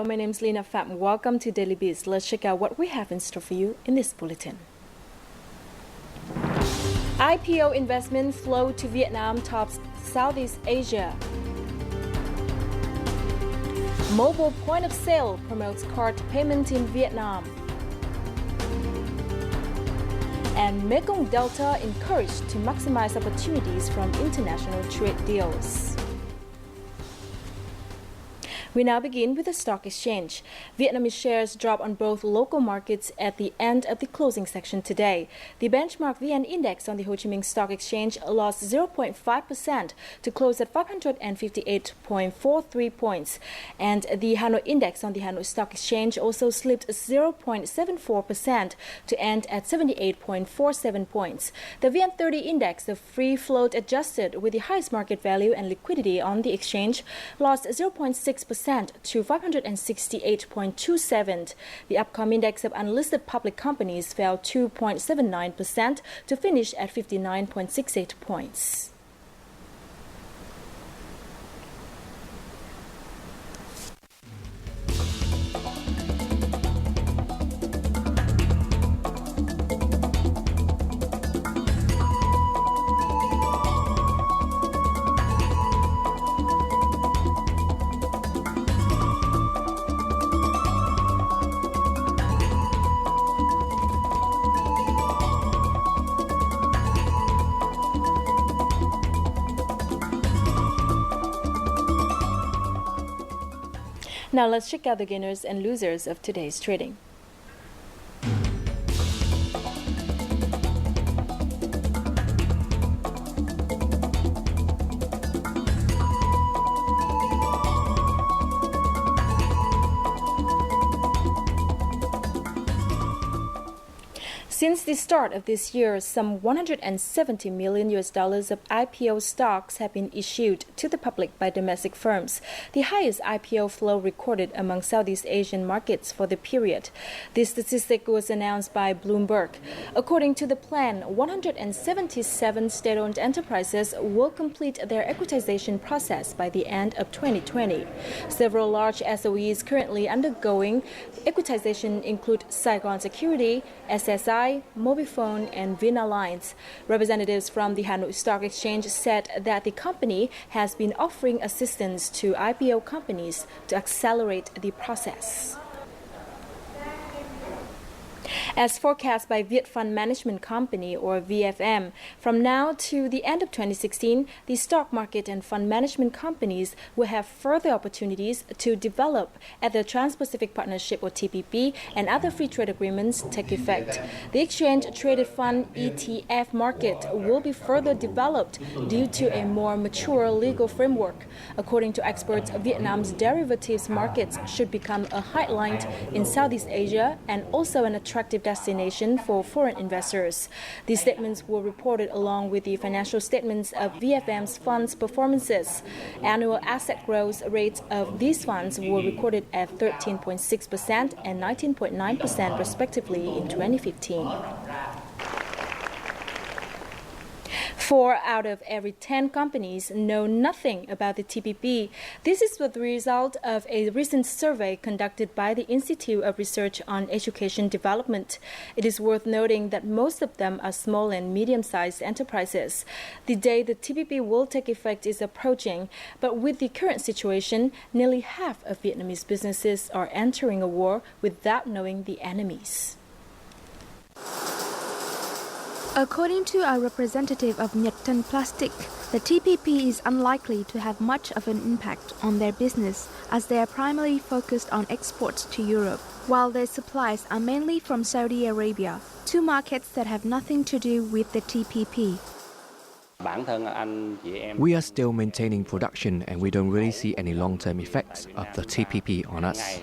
Hello, my name is Lina Pham. Welcome to Daily Biz. Let's check out what we have in store for you in this bulletin. IPO investment flow to Vietnam tops Southeast Asia. Mobile point of sale promotes card payment in Vietnam. And Mekong Delta encouraged to maximize opportunities from international trade deals. We now begin with the stock exchange. Vietnamese shares drop on both local markets at the end of the closing session today. The benchmark VN index on the Ho Chi Minh Stock Exchange lost 0.5% to close at 558.43 points. And the Hanoi index on the Hanoi Stock Exchange also slipped 0.74% to end at 78.47 points. The VN30 index, the free float adjusted with the highest market value and liquidity on the exchange, lost 0.6% to 568.27. The Upcom index of unlisted public companies fell 2.79% to finish at 59.68 points. Now let's check out the gainers and losers of today's trading. Since the start of this year, some $170 million of IPO stocks have been issued to the public by domestic firms, the highest IPO flow recorded among Southeast Asian markets for the period. This statistic was announced by Bloomberg. According to the plan, 177 state-owned enterprises will complete their equitization process by the end of 2020. Several large SOEs currently undergoing equitization include Saigon Security, SSI, Mobifone, and Vina Lines. Representatives from the Hanoi Stock Exchange said that the company has been offering assistance to IPO companies to accelerate the process. As forecast by Viet Fund Management Company, or VFM, from now to the end of 2016, the stock market and fund management companies will have further opportunities to develop as the Trans-Pacific Partnership, or TPP, and other free trade agreements take effect. The exchange-traded fund ETF market will be further developed due to a more mature legal framework. According to experts, Vietnam's derivatives markets should become a highlight in Southeast Asia and also an attractive destination for foreign investors. These statements were reported along with the financial statements of VFM's funds performances. Annual asset growth rates of these funds were recorded at 13.6% and 19.9% respectively in 2015. 4 out of every 10 companies know nothing about the TPP. This is the result of a recent survey conducted by the Institute of Research on Education Development. It is worth noting that most of them are small and medium-sized enterprises. The day the TPP will take effect is approaching, but with the current situation, nearly half of Vietnamese businesses are entering a war without knowing the enemies. According to a representative of Nhật Tân Plastic, the TPP is unlikely to have much of an impact on their business as they are primarily focused on exports to Europe, while their supplies are mainly from Saudi Arabia, two markets that have nothing to do with the TPP. We are still maintaining production and we don't really see any long-term effects of the TPP on us.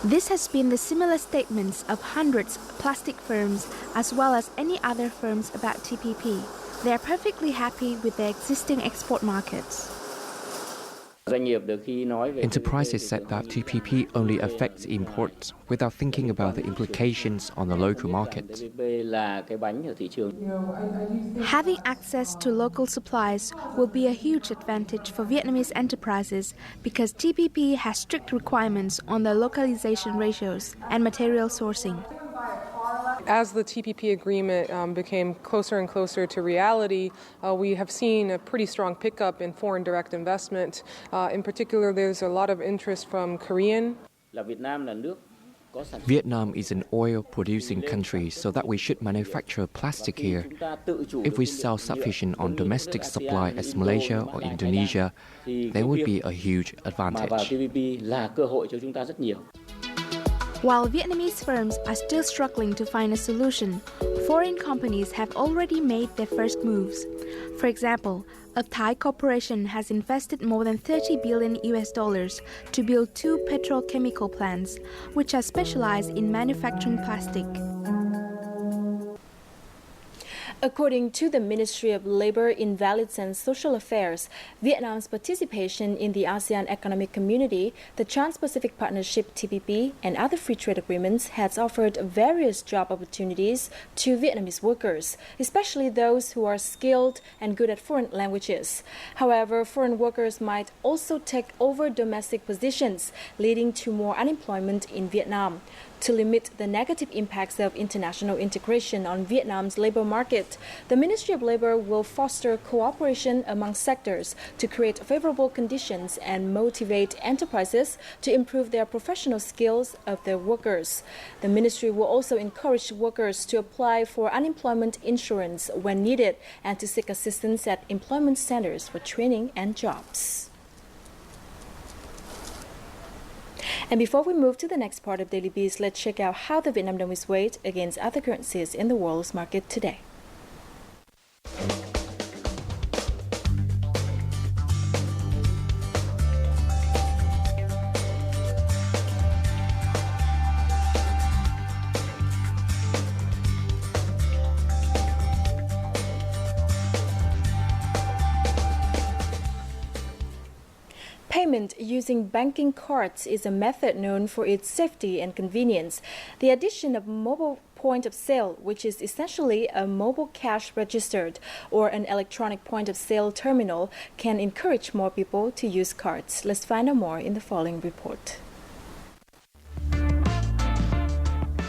This has been the similar statements of hundreds of plastic firms as well as any other firms about TPP. They are perfectly happy with their existing export markets. Enterprises said that TPP only affects imports without thinking about the implications on the local market. Having access to local supplies will be a huge advantage for Vietnamese enterprises because TPP has strict requirements on the localization ratios and material sourcing. As the TPP agreement became closer and closer to reality, we have seen a pretty strong pickup in foreign direct investment. In particular, there's a lot of interest from Korean. Vietnam is an oil-producing country, so that we should manufacture plastic here. If we self-sufficient on domestic supply as Malaysia or Indonesia, there would be a huge advantage. While Vietnamese firms are still struggling to find a solution, foreign companies have already made their first moves. For example, a Thai corporation has invested more than $30 billion to build 2 petrochemical plants, which are specialized in manufacturing plastic. According to the Ministry of Labour, Invalids and Social Affairs, Vietnam's participation in the ASEAN Economic Community, the Trans-Pacific Partnership TPP, and other free trade agreements has offered various job opportunities to Vietnamese workers, especially those who are skilled and good at foreign languages. However, foreign workers might also take over domestic positions, leading to more unemployment in Vietnam. To limit the negative impacts of international integration on Vietnam's labor market, the Ministry of Labour will foster cooperation among sectors to create favorable conditions and motivate enterprises to improve their professional skills of their workers. The ministry will also encourage workers to apply for unemployment insurance when needed and to seek assistance at employment centers for training and jobs. And before we move to the next part of Daily Beast, let's check out how the Vietnam đồng is weighed against other currencies in the world's market today. Payment using banking cards is a method known for its safety and convenience. The addition of mobile point of sale, which is essentially a mobile cash registered or an electronic point of sale terminal, can encourage more people to use cards. Let's find out more in the following report.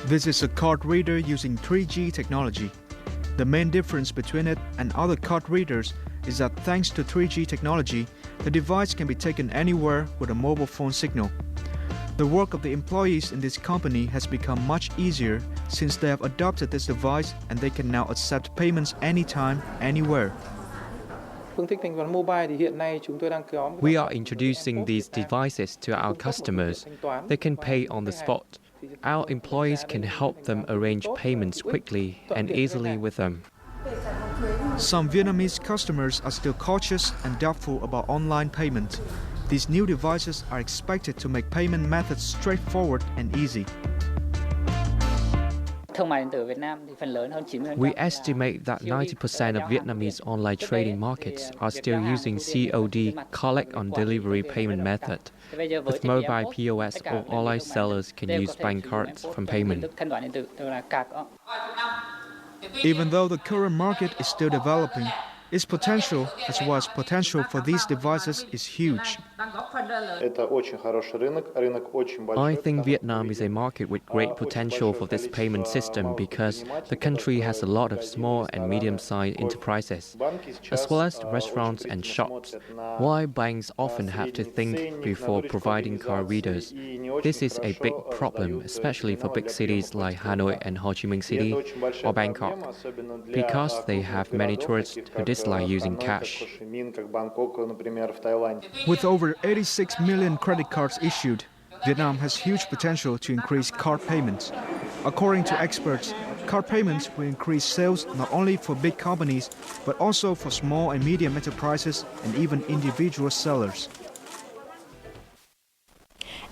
This is a card reader using 3G technology. The main difference between it and other card readers is that thanks to 3G technology, the device can be taken anywhere with a mobile phone signal. The work of the employees in this company has become much easier since they have adopted this device and they can now accept payments anytime, anywhere. We are introducing these devices to our customers. They can pay on the spot. Our employees can help them arrange payments quickly and easily with them. Some Vietnamese customers are still cautious and doubtful about online payment. These new devices are expected to make payment methods straightforward and easy. We estimate that 90% of Vietnamese online trading markets are still using COD, collect on delivery payment method. With mobile POS, or online sellers can use bank cards from payment. Even though the current market is still developing, its potential as well as potential for these devices is huge. I think Vietnam is a market with great potential for this payment system because the country has a lot of small and medium-sized enterprises, as well as restaurants and shops, while banks often have to think before providing card readers. This is a big problem, especially for big cities like Hanoi and Ho Chi Minh City or Bangkok, because they have many tourists who dislike using cash. With over 86 million credit cards issued, Vietnam has huge potential to increase card payments. According to experts, card payments will increase sales not only for big companies, but also for small and medium enterprises and even individual sellers.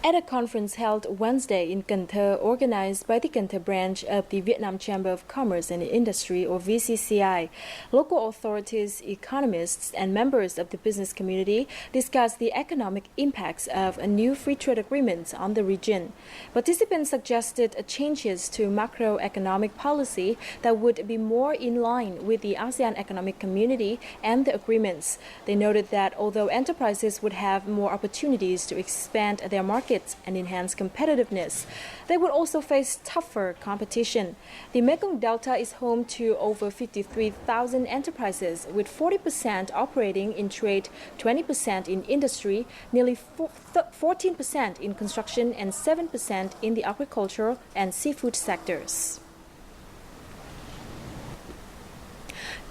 At a conference held Wednesday in Cần Thơ, organized by the Cần Thơ branch of the Vietnam Chamber of Commerce and Industry, or VCCI, local authorities, economists, and members of the business community discussed the economic impacts of a new free trade agreement on the region. Participants suggested changes to macroeconomic policy that would be more in line with the ASEAN Economic Community and the agreements. They noted that although enterprises would have more opportunities to expand their market and enhance competitiveness, they would also face tougher competition. The Mekong Delta is home to over 53,000 enterprises, with 40% operating in trade, 20% in industry, nearly 14% in construction, and 7% in the agricultural and seafood sectors.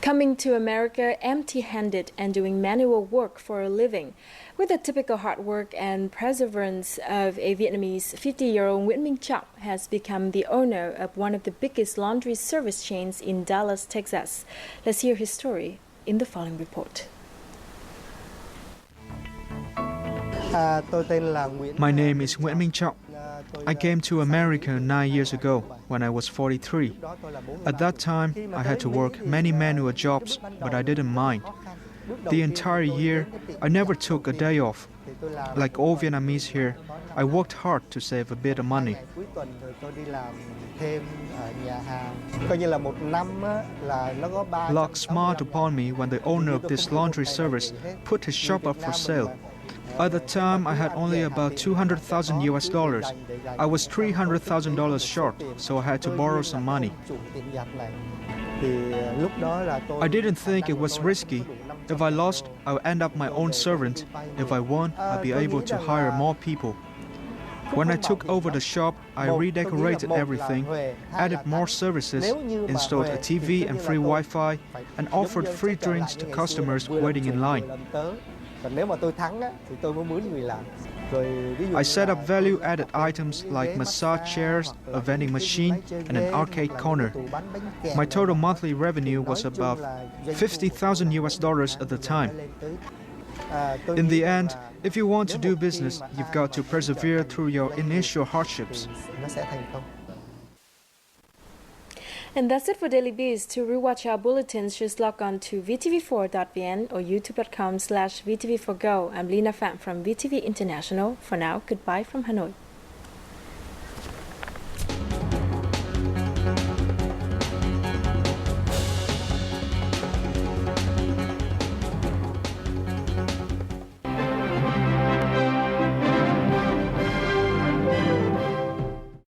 Coming to America empty-handed and doing manual work for a living. With the typical hard work and perseverance of a Vietnamese, 50-year-old Nguyễn Minh Trọng has become the owner of one of the biggest laundry service chains in Dallas, Texas. Let's hear his story in the following report. My name is Nguyễn Minh Trọng. I came to America 9 years ago when I was 43. At that time, I had to work many manual jobs, but I didn't mind. The entire year, I never took a day off. Like all Vietnamese here, I worked hard to save a bit of money. Luck smiled upon me when the owner of this laundry service put his shop up for sale. At the time, I had only about $200,000 US. I was $300,000 short, so I had to borrow some money. I didn't think it was risky. If I lost, I would end up my own servant. If I won, I'd be able to hire more people. When I took over the shop, I redecorated everything, added more services, installed a TV and free Wi-Fi, and offered free drinks to customers waiting in line. I set up value-added items like massage chairs, a vending machine, and an arcade corner. My total monthly revenue was about $50,000 US at the time. In the end, if you want to do business, you've got to persevere through your initial hardships. And that's it for Daily Biz. To rewatch our bulletins, just log on to VTV4.vn or youtube.com/VTV4Go. I'm Lena Pham from VTV International. For now, goodbye from Hanoi.